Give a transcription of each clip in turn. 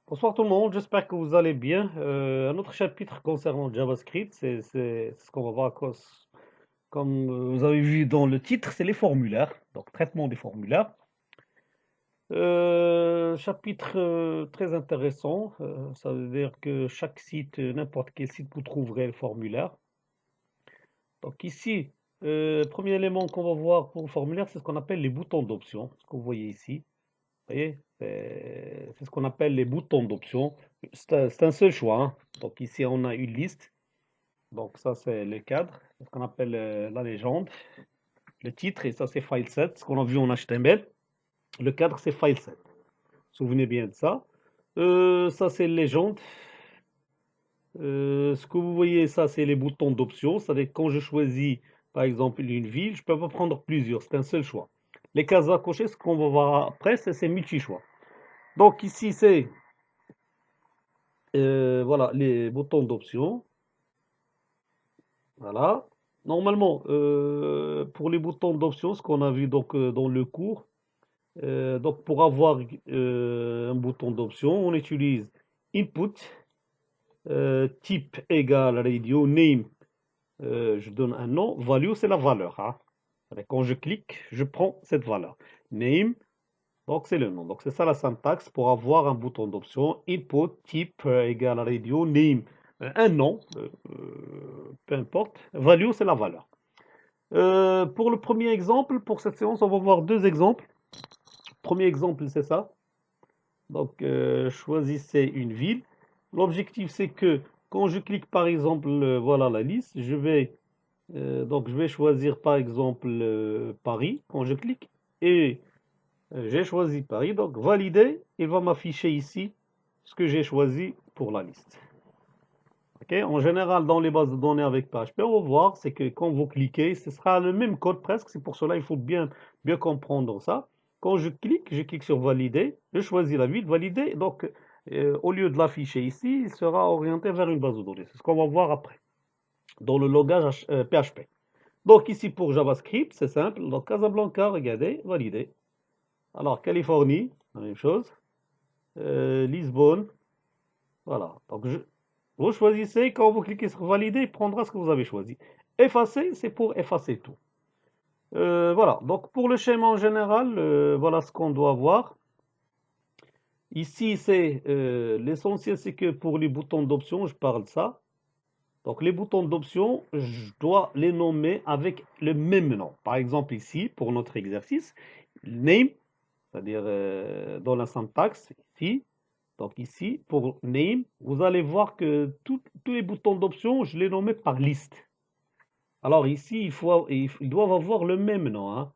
Bonsoir tout le monde, j'espère que vous allez bien. Un autre chapitre concernant JavaScript, c'est ce qu'on va voir comme vous avez vu dans le titre, c'est les formulaires, donc traitement des formulaires. Chapitre très intéressant, ça veut dire que chaque site, n'importe quel site, vous trouverez le formulaire. Donc ici, premier élément qu'on va voir pour le formulaire, c'est ce qu'on appelle les boutons d'options, ce que vous voyez ici. Vous voyez, c'est ce qu'on appelle les boutons d'options. C'est un seul choix, hein. Donc ici, on a une liste. Donc ça, c'est le cadre, c'est ce qu'on appelle la légende. Le titre, et ça, c'est file set, ce qu'on a vu en HTML. Le cadre, c'est file set. Souvenez bien de ça. Ça, c'est légende. Ce que vous voyez, ça, c'est les boutons d'options. C'est-à-dire quand je choisis, par exemple, une ville, je peux pas prendre plusieurs. C'est un seul choix. Les cases à cocher, ce qu'on va voir après, c'est ces multi-choix. Donc ici, c'est voilà, les boutons d'options. Voilà. Normalement, pour les boutons d'options, ce qu'on a vu donc dans le cours, donc pour avoir un bouton d'option, on utilise input, type égal radio, name, je donne un nom, value c'est la valeur, hein. Quand je clique, je prends cette valeur. Name, donc c'est le nom. Donc c'est ça la syntaxe pour avoir un bouton d'option. Input type égale radio name, un nom, peu importe. Value c'est la valeur. Pour le premier exemple, pour cette séance, on va voir deux exemples. Premier exemple, c'est ça. Donc choisissez une ville. L'objectif c'est que quand je clique par exemple, voilà la liste, donc je vais choisir par exemple Paris quand je clique et j'ai choisi Paris, donc valider, il va m'afficher ici ce que j'ai choisi pour la liste. Ok. En général, dans les bases de données avec PHP, on va voir, c'est que quand vous cliquez, ce sera le même code presque, c'est pour cela qu'il faut bien comprendre ça. Quand je clique sur valider, je choisis la ville, valider, donc au lieu de l'afficher ici, il sera orienté vers une base de données. C'est ce qu'on va voir après, dans le langage PHP. Donc ici pour JavaScript, c'est simple, donc Casablanca, regardez, valider. Alors Californie, la même chose. Lisbonne. Voilà. Donc, vous choisissez, quand vous cliquez sur valider, il prendra ce que vous avez choisi. Effacer, c'est pour effacer tout. Voilà. Donc, pour le schéma en général, voilà ce qu'on doit voir. Ici, c'est l'essentiel, c'est que pour les boutons d'option, je parle de ça. Donc, les boutons d'option, je dois les nommer avec le même nom. Par exemple, ici, pour notre exercice, name, c'est-à-dire dans la syntaxe, ici. Donc ici, pour name, vous allez voir que tous les boutons d'option, je les nommés par liste. Alors ici, ils doivent avoir le même nom, hein.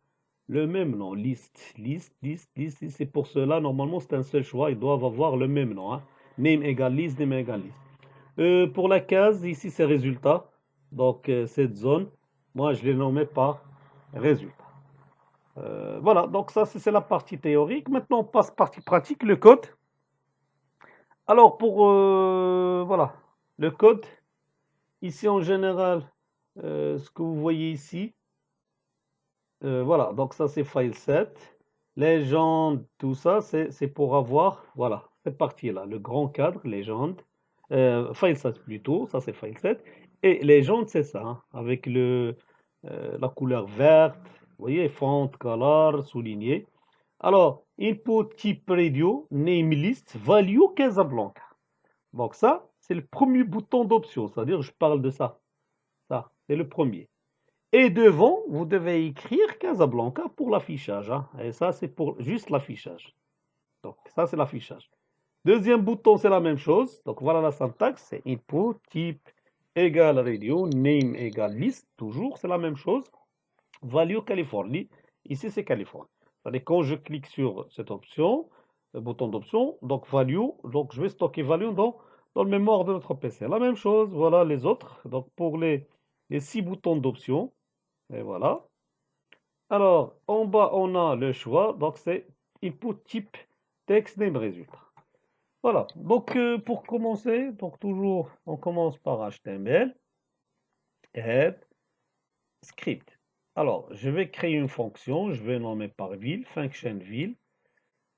Le même nom, liste, liste, liste, liste. C'est pour cela, normalement, c'est un seul choix. Ils doivent avoir le même nom, hein. Name égale liste, name égale liste. Pour la case, ici, c'est résultat. Donc cette zone, moi, je l'ai nommé par résultat. Voilà, donc ça, c'est la partie théorique. Maintenant, on passe partie pratique, le code. Alors pour voilà, le code, ici en général, ce que vous voyez ici, voilà, donc ça c'est file set, légende, tout ça, c'est pour avoir, voilà, cette partie-là, le grand cadre, légende, file set plutôt, ça c'est file set, et légende c'est ça, hein, avec la couleur verte, vous voyez, font, color, souligné. Alors, input type radio, name list, value Casablanca. Donc ça, c'est le premier bouton d'option, c'est-à-dire je parle de ça. Ça, c'est le premier. Et devant, vous devez écrire Casablanca pour l'affichage, hein. Et ça, c'est pour juste l'affichage. Donc ça, c'est l'affichage. Deuxième bouton, c'est la même chose. Donc voilà la syntaxe, c'est input, type égale radio, name égale list, toujours, c'est la même chose. Value Californie, ici c'est Californie. C'est-à-dire quand je clique sur cette option, le bouton d'option, donc value, donc je vais stocker value dans le mémoire de notre PC. La même chose, voilà les autres. Donc pour les 6 boutons d'option. Et voilà. Alors, en bas, on a le choix. Donc, c'est input type text name résultat. Voilà. Donc, pour commencer, donc toujours, on commence par HTML, head, script. Alors, je vais créer une fonction. Je vais nommer par ville, function ville.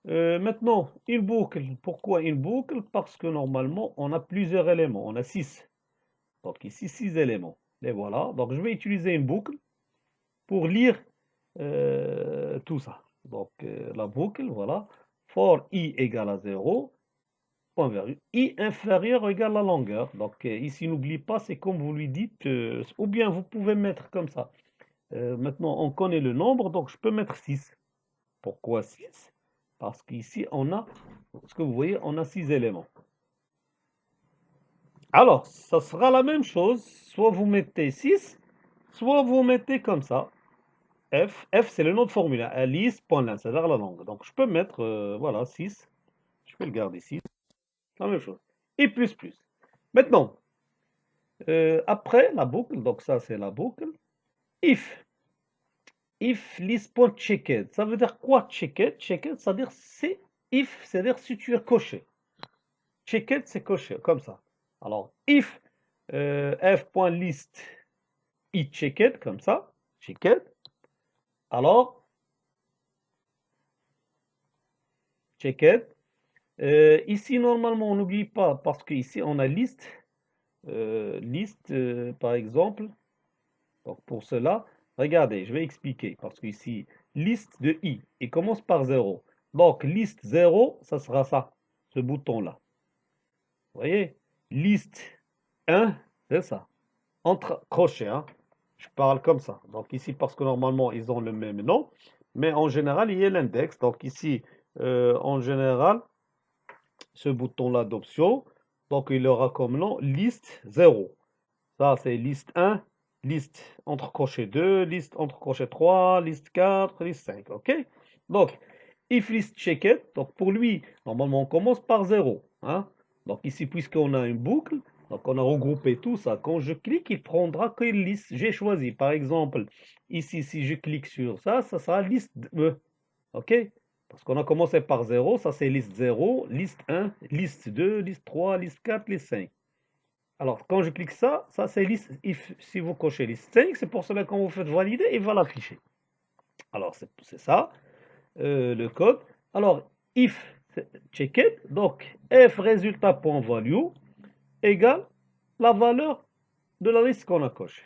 Maintenant, une boucle. Pourquoi une boucle? Parce que normalement, on a plusieurs éléments. On a 6. Donc ici, 6 éléments. Et voilà. Donc je vais utiliser une boucle pour lire tout ça. Donc la boucle, voilà. For i égale à 0, point virgule. I inférieur égale à la longueur. Donc ici, n'oublie pas, c'est comme vous lui dites, ou bien vous pouvez mettre comme ça. Maintenant, on connaît le nombre, donc je peux mettre 6. Pourquoi 6? Parce qu'ici, on a, ce que vous voyez, on a 6 éléments. Alors, ça sera la même chose. Soit vous mettez 6, soit vous mettez comme ça. F c'est le nom de formule. Alice.len, c'est-à-dire la langue. Donc, je peux mettre, voilà, 6. Je peux le garder 6. La même chose. Et plus, plus. Maintenant, après la boucle, donc ça, c'est la boucle. If. If list.checked. Ça veut dire quoi, checked? Checked, c'est-à-dire c'est if, c'est-à-dire si tu as coché. Checked, c'est coché, comme ça. Alors, if f.list is checked, comme ça, checked. Alors, checked. Ici, normalement, on n'oublie pas, parce qu'ici, on a liste. Liste, par exemple. Donc, pour cela, regardez, je vais expliquer. Parce qu'ici, liste de i, il commence par 0. Donc, liste 0, ça sera ça, ce bouton-là. Vous voyez? Liste 1, c'est ça. Entre crochets, hein. Je parle comme ça. Donc ici, parce que normalement, ils ont le même nom, mais en général, il y a l'index. Donc ici, en général, ce bouton-là d'option, donc il aura comme nom liste 0. Ça, c'est liste 1, liste entre crochets 2, liste entre crochets 3, liste 4, liste 5. OK? Donc, if list checked, donc pour lui, normalement, on commence par 0. Hein? Donc ici, puisqu'on a une boucle, donc on a regroupé tout ça. Quand je clique, il prendra quelle liste j'ai choisi. Par exemple, ici, si je clique sur ça, ça sera liste E. OK? Parce qu'on a commencé par 0, ça c'est liste 0, liste 1, liste 2, liste 3, liste 4, liste 5. Alors, quand je clique ça, ça c'est liste, si vous cochez liste 5, c'est pour cela que quand vous faites valider, il va l'afficher. Alors, c'est ça, le code. Alors, if checked, donc f résultat.value égale la valeur de la liste qu'on a cochée.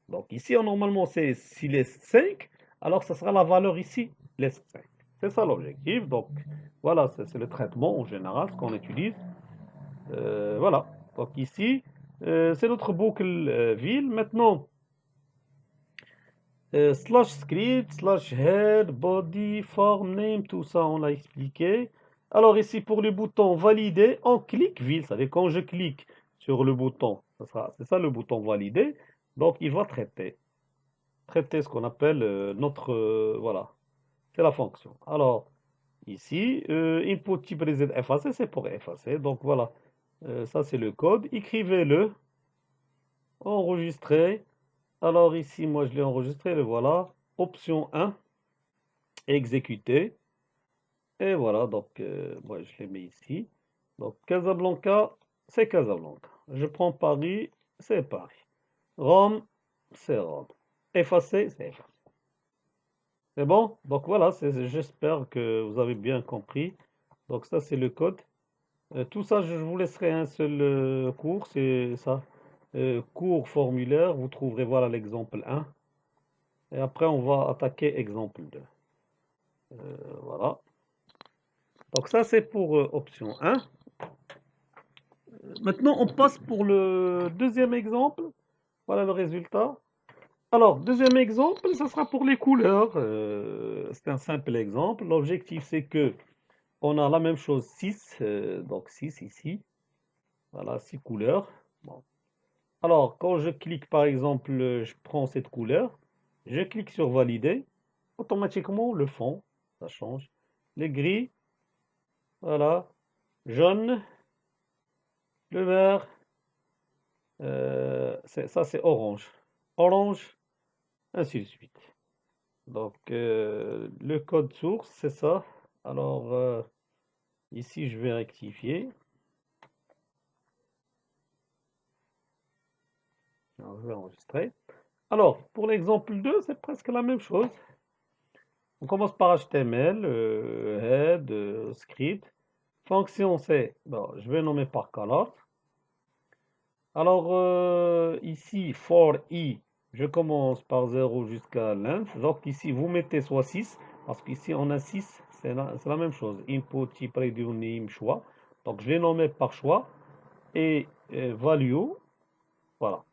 Donc ici, normalement, c'est si liste 5, alors ça sera la valeur ici, liste 5. C'est ça l'objectif. Donc, voilà, c'est le traitement en général, ce qu'on utilise. Voilà. Donc ici, c'est notre boucle ville. Maintenant, slash script, slash head, body, form, name, tout ça, on l'a expliqué. Alors ici, pour le bouton valider, on clique ville. Ça veut dire quand je clique sur le bouton, c'est ça le bouton valider. Donc, il va traiter. Traiter ce qu'on appelle notre, voilà, c'est la fonction. Alors, ici, input type reset effacer, c'est pour effacer. Donc, voilà, ça c'est le code. Écrivez-le, enregistrez. Alors ici, moi je l'ai enregistré, le voilà. Option 1, exécuter. Et voilà, donc moi je les mets ici. Donc Casablanca, c'est Casablanca. Je prends Paris, c'est Paris. Rome, c'est Rome. Effacer, c'est effacer. C'est bon? Donc voilà, j'espère que vous avez bien compris. Donc ça, c'est le code. Tout ça, je vous laisserai un seul cours, c'est ça. Cours formulaire, vous trouverez, voilà l'exemple 1. Et après, on va attaquer exemple 2. Voilà. Donc ça, c'est pour option 1. Maintenant, on passe pour le deuxième exemple. Voilà le résultat. Alors, deuxième exemple, ça sera pour les couleurs. C'est un simple exemple. L'objectif, c'est que on a la même chose, 6. Donc 6 ici. Voilà, 6 couleurs. Bon. Alors, quand je clique, par exemple, je prends cette couleur. Je clique sur valider. Automatiquement, le fond, ça change. Les gris, voilà. Jaune, le vert, ça c'est orange. orange, ainsi de suite. Donc, le code source, c'est ça. Alors, ici, je vais rectifier. Alors, je vais enregistrer. Alors, pour l'exemple 2, c'est presque la même chose. On commence par HTML, head, script. Fonction, c'est, bon, je vais nommer par color. Alors, ici, for i, je commence par 0 jusqu'à length. Donc, ici, vous mettez soit 6, parce qu'ici, on a 6, c'est la même chose. Input, type, radio, name, choix. Donc, je l'ai nommé par choix. Et value, voilà.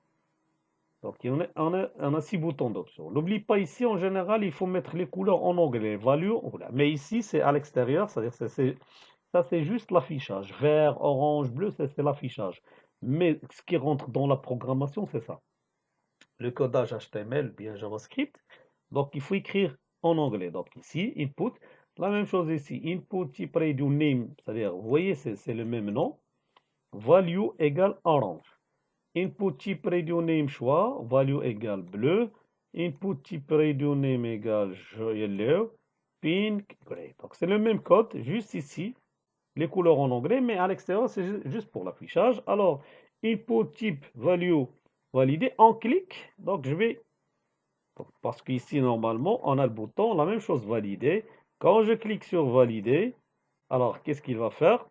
Donc, on a 6 boutons d'option. N'oublie pas ici, en général, il faut mettre les couleurs en anglais. Value, voilà. Mais ici, c'est à l'extérieur, c'est-à-dire ça, c'est juste l'affichage. Vert, orange, bleu, c'est l'affichage. Mais ce qui rentre dans la programmation, c'est ça. Le codage HTML, bien JavaScript. Donc, il faut écrire en anglais. Donc, ici, input. La même chose ici. Input type radio name, c'est-à-dire, vous voyez, c'est le même nom. Value égale orange. Input type radio name choix, value égale bleu. Input type radio name égale yellow. Pink, gray. Donc, c'est le même code, juste ici les couleurs en anglais, mais à l'extérieur, c'est juste pour l'affichage. Alors, input type value validé, on clique. Donc, je vais, parce qu'ici, normalement, on a le bouton, la même chose, valider. Quand je clique sur valider, alors, qu'est-ce qu'il va faire?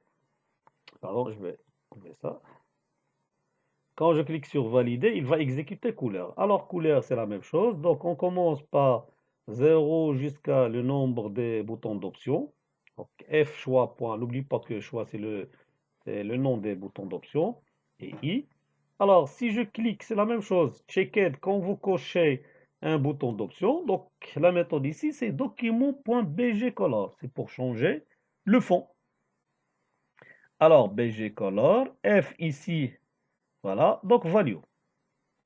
Pardon, je vais enlever ça. Quand je clique sur valider, il va exécuter couleur. Alors, couleur, c'est la même chose. Donc, on commence par 0 jusqu'à le nombre des boutons d'options. Donc, F choix point. N'oublie pas que choix, c'est le nom des boutons d'options. Et I. Alors, si je clique, c'est la même chose. Checked, quand vous cochez un bouton d'option. Donc, la méthode ici, c'est document.bgcolor. C'est pour changer le fond. Alors, bgcolor, F ici, voilà, donc value.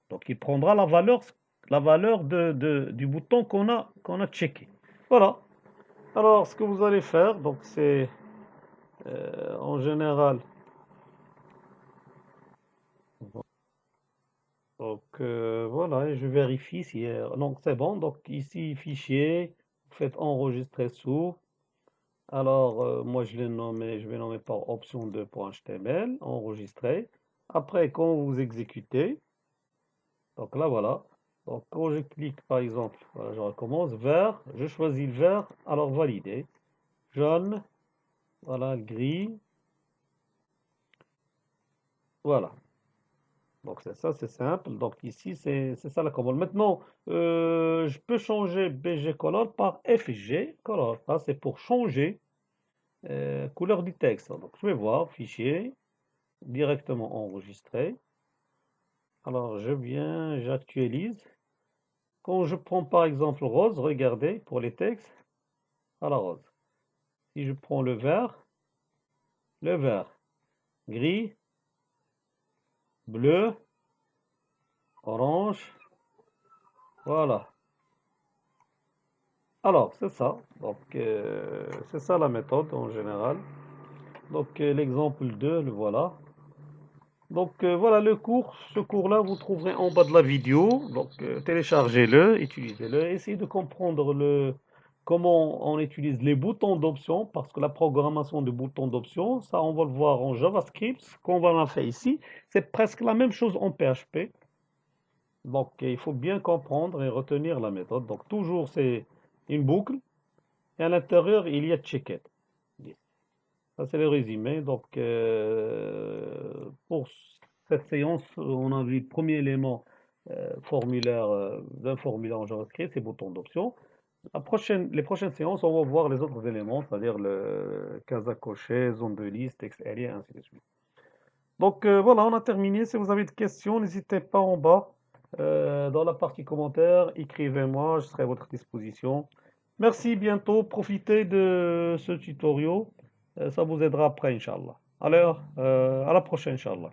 Donc, il prendra la valeur du bouton qu'on a checké. Voilà. Alors, ce que vous allez faire, donc c'est en général. Donc, voilà, et je vérifie si. Donc, c'est bon. Donc, ici, fichier, vous faites enregistrer sous. Alors, moi, je vais nommer par option 2.html, enregistrer. Après, quand vous exécutez, donc là, voilà. Donc, quand je clique, par exemple, voilà, je recommence, vert, je choisis le vert, alors valider. Jaune, voilà, gris, voilà. Donc, c'est ça, c'est simple. Donc, ici, c'est ça la commande. Maintenant, je peux changer BG Color par FG Color. Ça, c'est pour changer couleur du texte. Donc, je vais voir, fichier, directement enregistré. Alors, je viens, j'actualise. Quand je prends par exemple rose, regardez, pour les textes, à la rose. Si je prends le vert, gris, bleu, orange, voilà. Alors, c'est ça. Donc, c'est ça la méthode en général. Donc, l'exemple 2, le voilà. Donc, voilà le cours. Ce cours-là, vous trouverez en bas de la vidéo. Donc, téléchargez-le, utilisez-le. Essayez de comprendre comment on utilise les boutons d'options, parce que la programmation de boutons d'options, ça, on va le voir en JavaScript. Ce qu'on va en faire ici, c'est presque la même chose en PHP. Donc, il faut bien comprendre et retenir la méthode. Donc, toujours, c'est une boucle. Et à l'intérieur, il y a checked. Ça, c'est le résumé. Donc, pour cette séance, on a vu le premier élément d'un formulaire en JavaScript, c'est bouton d'option. Les prochaines séances, on va voir les autres éléments, c'est-à-dire le case à cocher, zone de liste, texte aérien, et ainsi de suite. Donc, voilà, on a terminé. Si vous avez des questions, n'hésitez pas en bas, dans la partie commentaires, écrivez-moi, je serai à votre disposition. Merci, bientôt. Profitez de ce tutoriel. Ça vous aidera après, Inch'Allah. Alors, à la prochaine, Inch'Allah.